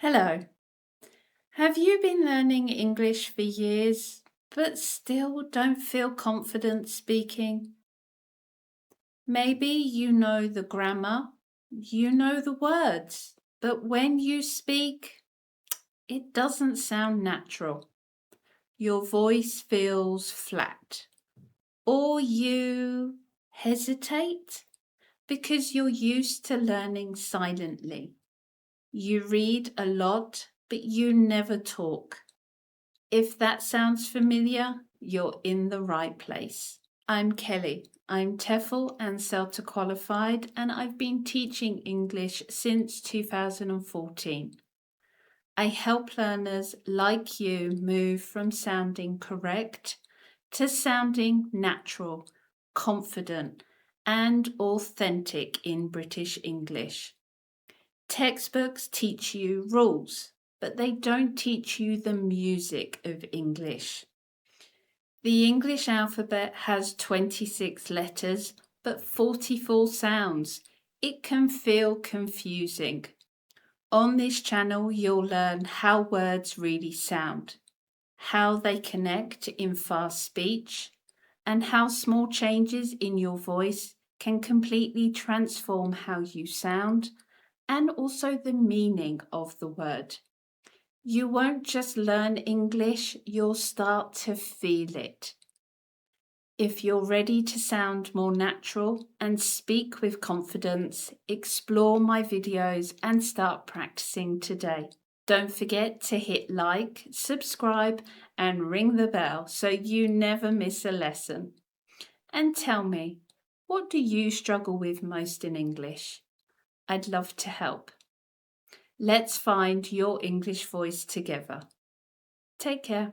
Hello. Have you been learning English for years but still don't feel confident speaking? Maybe you know the grammar, you know the words, but when you speak, it doesn't sound natural. Your voice feels flat, or you hesitate because you're used to learning silently. You read a lot, but you never talk. If that sounds familiar, you're in the right place. I'm Kelly. I'm TEFL and CELTA qualified, and I've been teaching English since 2014. I help learners like you move from sounding correct to sounding natural, confident, and authentic in British English. Textbooks teach you rules, but they don't teach you the music of English. The English alphabet has 26 letters, but 44 sounds. It can feel confusing. On this channel, you'll learn how words really sound, how they connect in fast speech, and how small changes in your voice can completely transform how you sound and also the meaning of the word. You won't just learn English, you'll start to feel it. If you're ready to sound more natural and speak with confidence, explore my videos and start practicing today. Don't forget to hit like, subscribe, and ring the bell so you never miss a lesson. And tell me, what do you struggle with most in English? I'd love to help. Let's find your English voice together. Take care.